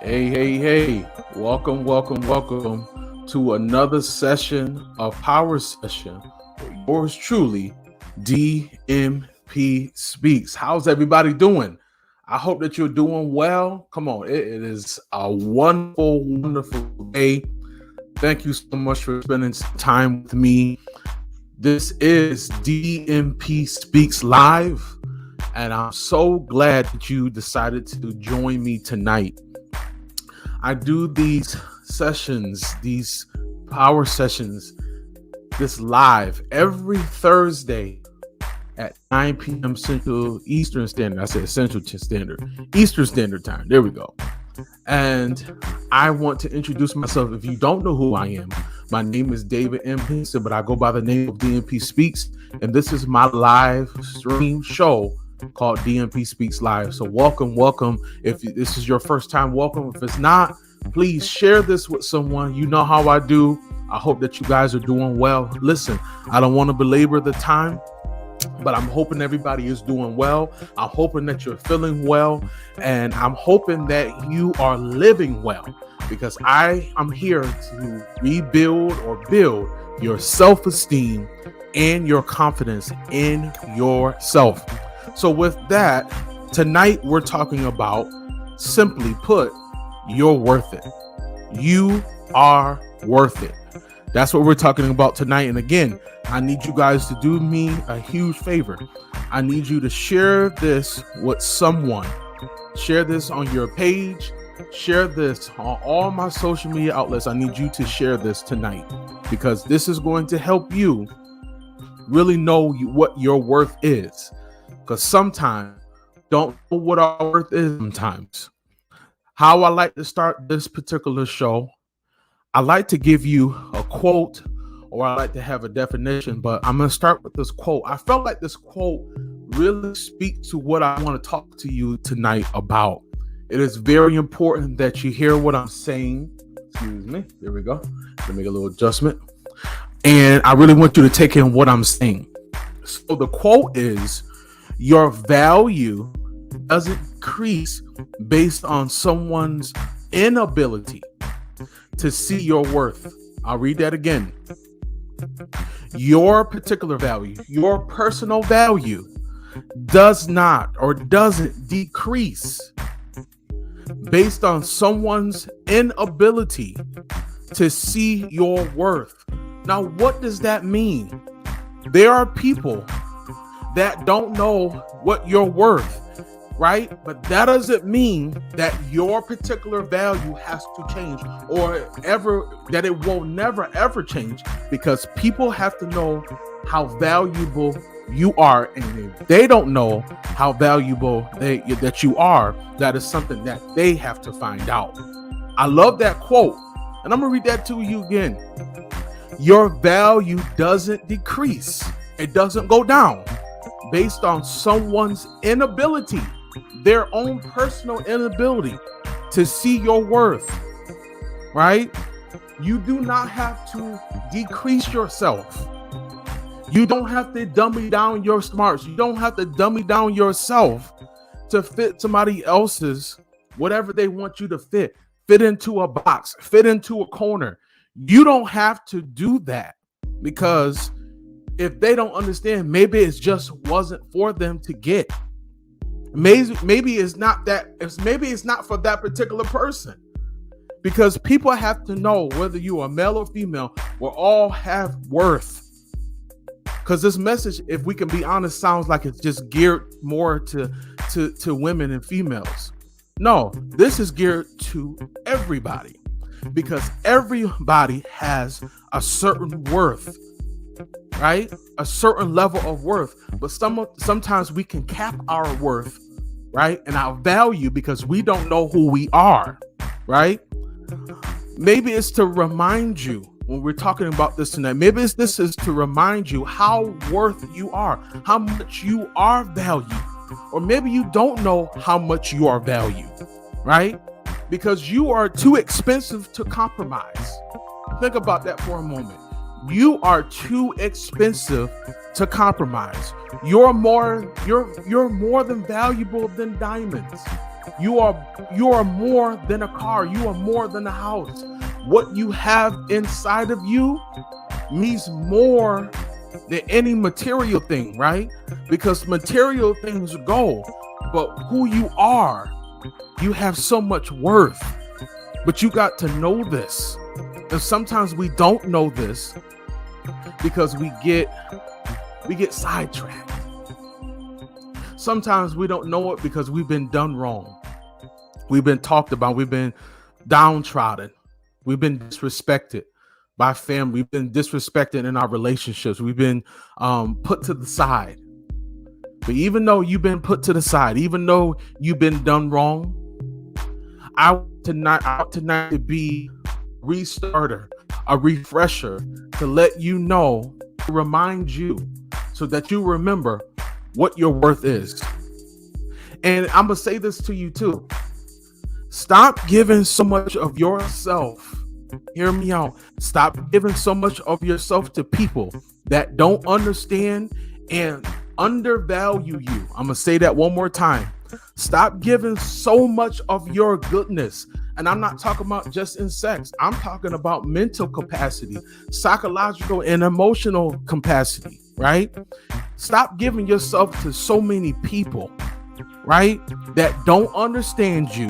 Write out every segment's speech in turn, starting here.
Hey, welcome to another session of Power Session. Yours truly, DMPSpeaks. How's everybody doing? I hope that you're doing well. Come on, it is a wonderful day. Thank you so much for spending some time with me. This is DMPSpeaks Live, and I'm so glad that you decided to join me tonight. I do these sessions, these power sessions, this live every Thursday at 9 p.m. Central Eastern Standard. I said Central Standard, Eastern Standard Time. There we go. And I want to introduce myself. If you don't know who I am, my name is David M. Hinson, but I go by the name of DMPSpeaks, and this is my live stream show called DMPSpeaks Live. So welcome. If this is your first time, welcome. If it's not, please share this with someone. You know how I do. I hope that you guys are doing well. Listen, I don't want to belabor the time, but I'm hoping everybody is doing well. I'm hoping that you're feeling well, and I'm hoping that you are living well, because I am here to rebuild or build your self-esteem and your confidence in yourself. So with that, tonight we're talking about, simply put, you're worth it. You are worth it. That's what we're talking about tonight. And again, I need you guys to do me a huge favor. I need you to share this with someone. Share this on your page. Share this on all my social media outlets. I need you to share this tonight, because this is going to help you really know what your worth is. Because sometimes don't know what our worth is sometimes. How I like to start this particular show, I like to give you a quote, or I like to have a definition, but I'm going to start with this quote. I felt like this quote really speaks to what I want to talk to you tonight about. It is very important that you hear what I'm saying. Excuse me. There we go. Let me make a little adjustment. And I really want you to take in what I'm saying. So the quote is, your value doesn't increase based on someone's inability to see your worth. I'll read that again. Your particular value, your personal value does not or doesn't decrease based on someone's inability to see your worth. Now, what does that mean? There are people that don't know what you're worth, right? But that doesn't mean that your particular value has to change, or that it will never ever change, because people have to know how valuable you are. And if they don't know how valuable that you are, that is something that they have to find out. I love that quote. And I'm going to read that to you again. Your value doesn't decrease. It doesn't go down based on someone's inability, their own personal inability to see your worth, right? You do not have to decrease yourself. You don't have to dummy down your smarts. You don't have to dummy down yourself to fit somebody else's, whatever they want you to fit into a box, fit into a corner. You don't have to do that, because if they don't understand, maybe it just wasn't for them to get. Maybe it's not for that particular person. because people have to know whether you are male or female, we all have worth. Because this message, if we can be honest, sounds like it's just geared more to women and females. No, this is geared to everybody, because everybody has a certain worth, right? A certain level of worth. But sometimes we can cap our worth, right? And our value because we don't know who we are, right? Maybe it's to remind you when we're talking about this tonight. Maybe this is to remind you how worth you are, how much you are valued. Or maybe you don't know how much you are valued, right? Because you are too expensive to compromise. Think about that for a moment. You are too expensive to compromise. You're more than valuable than diamonds. You are more than a car. You are more than a house. What you have inside of you means more than any material thing, right? Because material things go, but who you are, you have so much worth. But you got to know this. And sometimes we don't know this because we get sidetracked. Sometimes we don't know it because we've been done wrong. We've been talked about. We've been downtrodden. We've been disrespected by family. We've been disrespected in our relationships. We've been put to the side. But even though you've been put to the side, even though you've been done wrong, I want tonight to be a restarter, a refresher, to let you know, to remind you, so that you remember what your worth is. And I'm going to say this to you too. Stop giving so much of yourself. Hear me out. Stop giving so much of yourself to people that don't understand and undervalue you. I'm going to say that one more time. Stop giving so much of your goodness. And I'm not talking about just in sex. I'm talking about mental capacity, psychological and emotional capacity, right? Stop giving yourself to so many people, right, that don't understand you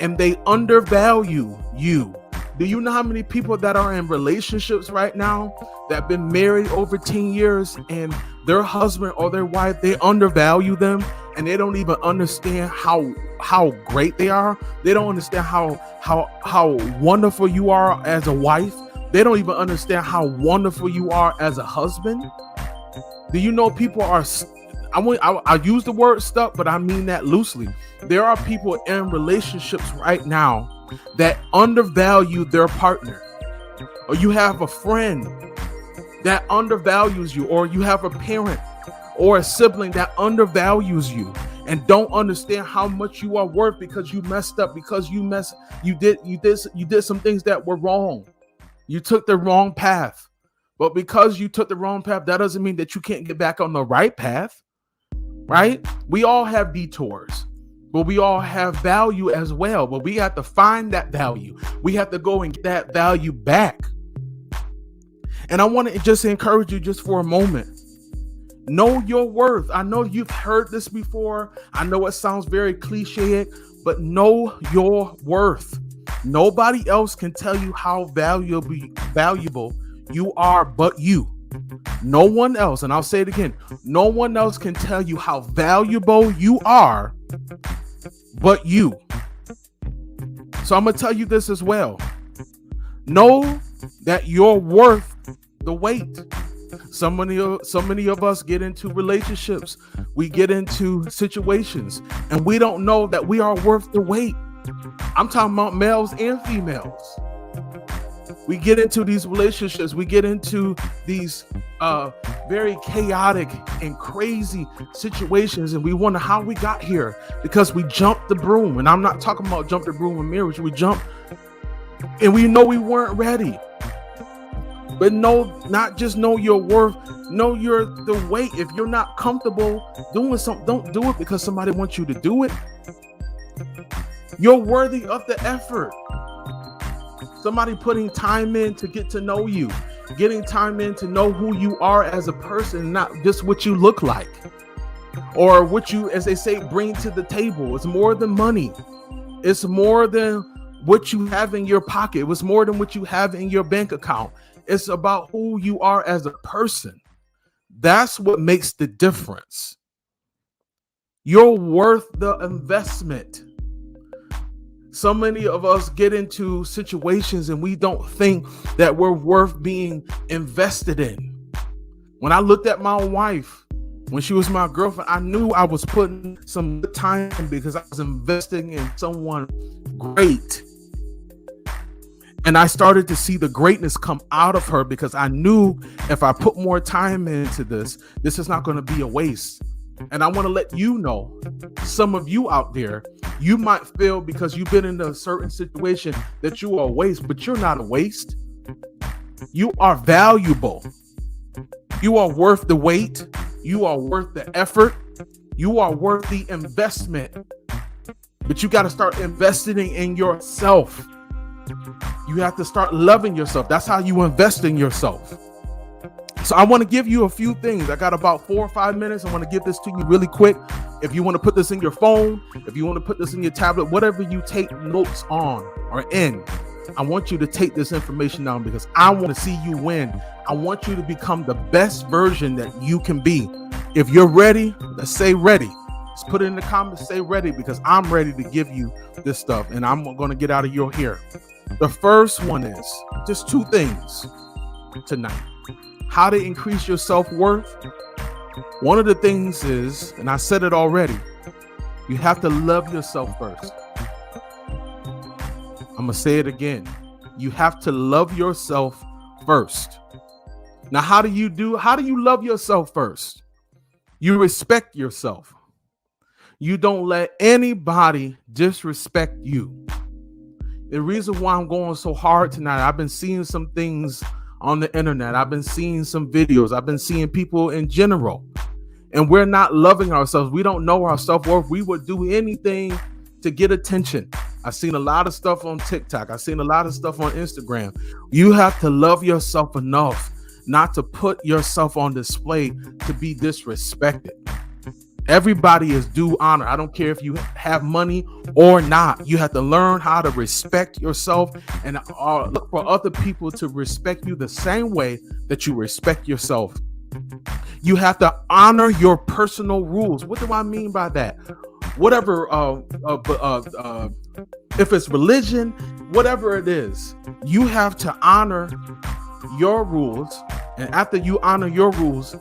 and they undervalue you. Do you know how many people that are in relationships right now that have been married over 10 years and their husband or their wife, they undervalue them and they don't even understand how great they are? They don't understand how wonderful you are as a wife. They don't even understand how wonderful you are as a husband. Do you know people are, I use the word stuck, but I mean that loosely. There are people in relationships right now that undervalue their partner. Or you have a friend that undervalues you, or you have a parent or a sibling that undervalues you and don't understand how much you are worth because you messed up, because you did some things that were wrong. You took the wrong path. But because you took the wrong path, that doesn't mean that you can't get back on the right path, right? We all have detours, but we all have value as well. But we have to find that value. We have to go and get that value back. And I want to just encourage you just for a moment. Know your worth. I know you've heard this before. I know it sounds very cliche, but know your worth. Nobody else can tell you how valuable you are but you. No one else, and I'll say it again, no one else can tell you how valuable you are but you. So I'm going to tell you this as well. Know that you're worth the wait. So many of us get into relationships. We get into situations and we don't know that we are worth the wait. I'm talking about males and females. We get into these relationships. We get into these very chaotic and crazy situations, and we wonder how we got here because we jumped the broom. And I'm not talking about jump the broom in marriage. We jumped and we know we weren't ready. But not just know your worth, know you're the weight. If you're not comfortable doing something, don't do it because somebody wants you to do it. You're worthy of the effort. Somebody putting time in to get to know you, getting time in to know who you are as a person, not just what you look like or what you, as they say, bring to the table. It's more than money. It's more than what you have in your pocket. It was more than what you have in your bank account. It's about who you are as a person. That's what makes the difference. You're worth the investment. So many of us get into situations and we don't think that we're worth being invested in. When I looked at my wife, when she was my girlfriend, I knew I was putting some time in because I was investing in someone great. And I started to see the greatness come out of her because I knew if I put more time into this is not going to be a waste. And I want to let you know, some of you out there, you might feel because you've been in a certain situation that you are a waste, but you're not a waste. You are valuable. You are worth the wait. You are worth the effort. You are worth the investment. But you got to start investing in yourself. You have to start loving yourself. That's how you invest in yourself. So I want to give you a few things. I got about 4 or 5 minutes. I want to give this to you really quick. If you want to put this in your phone, if you want to put this in your tablet, whatever you take notes on or in, I want you to take this information down because I want to see you win. I want you to become the best version that you can be. If you're ready, let's say ready. Let's put it in the comments, say ready, because I'm ready to give you this stuff and I'm going to get out of your hair. The first one is just 2 things tonight. How to increase your self-worth. One of the things is, and I said it already, you have to love yourself first. I'm going to say it again. You have to love yourself first. Now, how do you love yourself first? You respect yourself. You don't let anybody disrespect you. The reason why I'm going so hard tonight, I've been seeing some things on the internet. I've been seeing some videos. I've been seeing people in general, and we're not loving ourselves. We don't know our self-worth. We would do anything to get attention. I've seen a lot of stuff on TikTok. I've seen a lot of stuff on Instagram. You have to love yourself enough not to put yourself on display to be disrespected. Everybody is due honor. I don't care if you have money or not. You have to learn how to respect yourself and look for other people to respect you the same way that you respect yourself. You have to honor your personal rules. What do I mean by that? Whatever, if it's religion, whatever it is, you have to honor your rules. And after you honor your rules,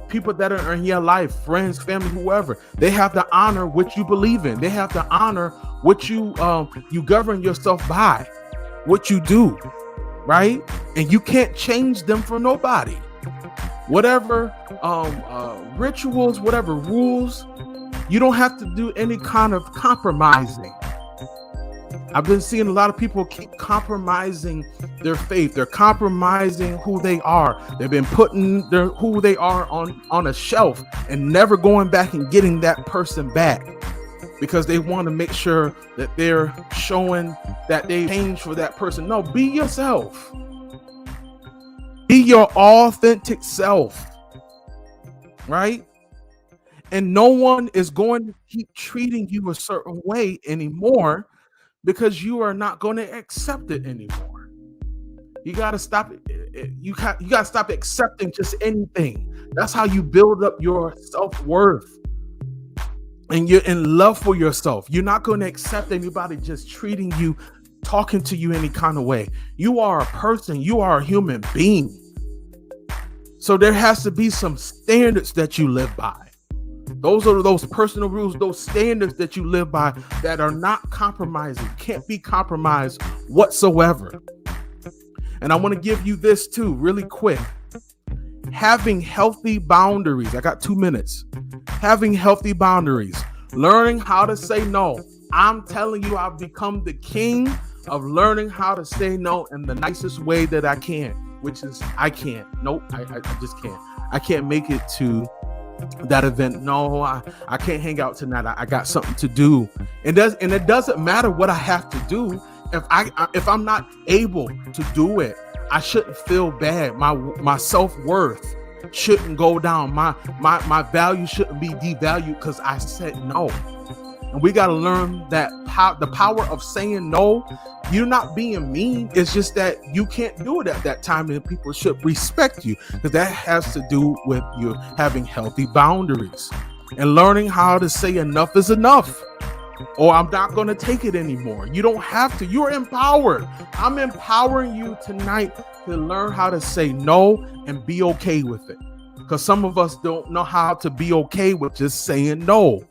people that are in your life, friends, family, whoever, they have to honor what you believe in. They have to honor what you govern yourself by, what you do, right? And you can't change them for nobody. Whatever rituals, whatever rules, you don't have to do any kind of compromising. I've been seeing a lot of people keep compromising their faith. They're compromising who they are. They've been putting who they are on a shelf and never going back and getting that person back because they want to make sure that they're showing that they changed for that person. No, be yourself. Be your authentic self, right? And no one is going to keep treating you a certain way anymore because you are not going to accept it anymore. You got to stop it. You got to stop accepting just anything. That's how you build up your self-worth. And you're in love for yourself. You're not going to accept anybody just treating you, talking to you any kind of way. You are a person. You are a human being. So there has to be some standards that you live by. Those are those personal rules, those standards that you live by that are not compromising, can't be compromised whatsoever. And I want to give you this too, really quick. Having healthy boundaries. I got 2 minutes. Having healthy boundaries. Learning how to say no. I'm telling you, I've become the king of learning how to say no in the nicest way that I can, which is I can't. Nope, I just can't. I can't make it to that event. No, I can't hang out tonight. I got something to do. And it doesn't matter what I have to do. If I'm not able to do it, I shouldn't feel bad. My self-worth shouldn't go down. My value shouldn't be devalued because I said no. And we got to learn that the power of saying no. You're not being mean. It's just that you can't do it at that time, and people should respect you, because that has to do with you having healthy boundaries and learning how to say enough is enough, or I'm not going to take it anymore. You don't have to. You're empowered. I'm empowering you tonight to learn how to say no and be okay with it, because some of us don't know how to be okay with just saying no.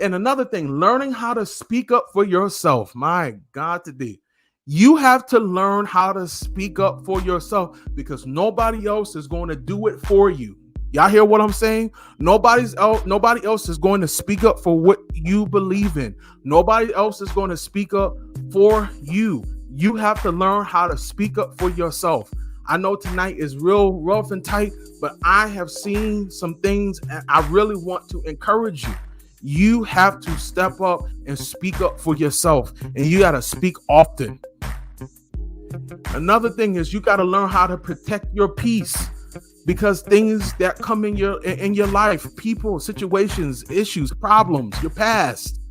And another thing, learning how to speak up for yourself. My God, today, you have to learn how to speak up for yourself, because nobody else is going to do it for you. Y'all hear what I'm saying? Nobody else is going to speak up for what you believe in. Nobody else is going to speak up for you. You have to learn how to speak up for yourself. I know tonight is real rough and tight, but I have seen some things, and I really want to encourage you. You have to step up and speak up for yourself, and you got to speak often. Another thing is you got to learn how to protect your peace, because things that come in your life, people, situations, issues, problems, your past,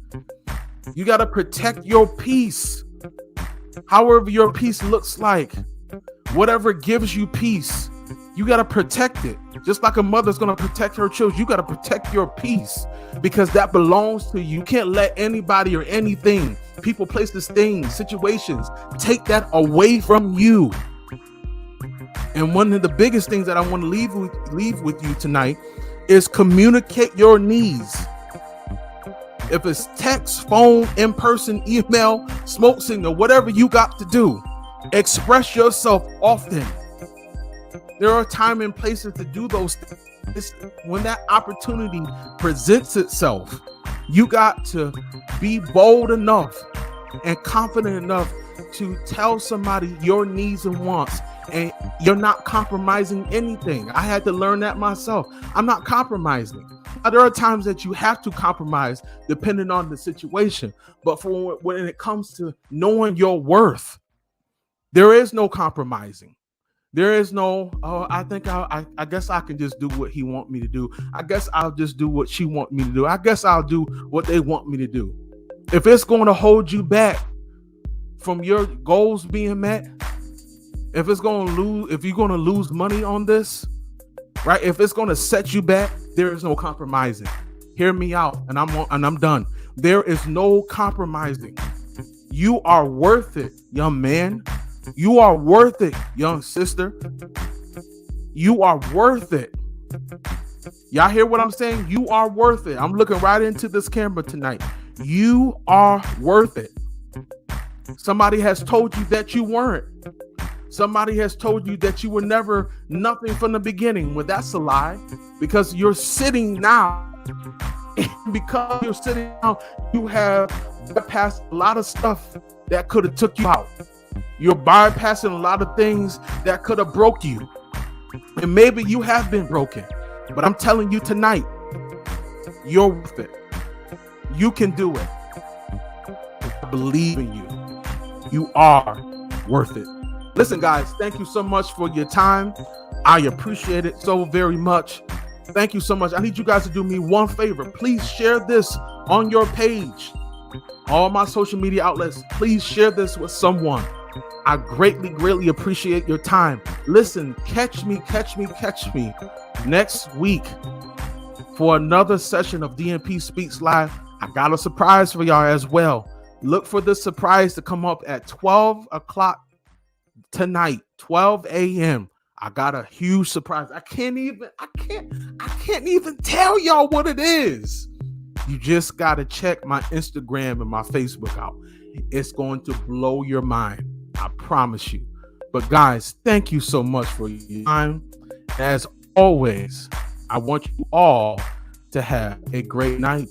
you got to protect your peace. However your peace looks like, whatever gives you peace, you got to protect it. Just like a mother's going to protect her children, you got to protect your peace, because that belongs to you. You can't let anybody or anything, people, places, things, situations, take that away from you. And one of the biggest things that I want to leave with you tonight is communicate your needs. If it's text, phone, in-person, email, smoke signal, whatever you got to do, express yourself often. There are time and places to do those things. When that opportunity presents itself, you got to be bold enough and confident enough to tell somebody your needs and wants, and you're not compromising anything. I had to learn that myself. I'm not compromising. There are times that you have to compromise depending on the situation, but for when it comes to knowing your worth, there is no compromising. There is no, I guess I can just do what he want me to do. I guess I'll just do what she want me to do. I guess I'll do what they want me to do. If it's going to hold you back from your goals being met, if you're going to lose money on this, right? If it's going to set you back, there is no compromising. Hear me out, and I'm done. There is no compromising. You are worth it, young man. You are worth it, young sister. You are worth it. Y'all hear what I'm saying? You are worth it. I'm looking right into this camera tonight. You are worth it. Somebody has told you that you weren't. Somebody has told you that you were never nothing from the beginning. Well, that's a lie, because you're sitting now. Because you're sitting now, you have bypassed a lot of stuff that could have took you out. You're bypassing a lot of things that could have broke you. And maybe you have been broken. But I'm telling you tonight, you're worth it. You can do it. I believe in you. You are worth it. Listen, guys, thank you so much for your time. I appreciate it so very much. Thank you so much. I need you guys to do me one favor. Please share this on your page. All my social media outlets, please share this with someone. I greatly appreciate your time. Listen, catch me next week for another session of DMP Speaks Live. I got a surprise for y'all as well. Look for this surprise to come up at 12 o'clock tonight, 12 a.m. I got a huge surprise. I can't even tell y'all what it is. You just got to check my Instagram and my Facebook out. It's going to blow your mind. I promise you. But guys, thank you so much for your time. As always, I want you all to have a great night.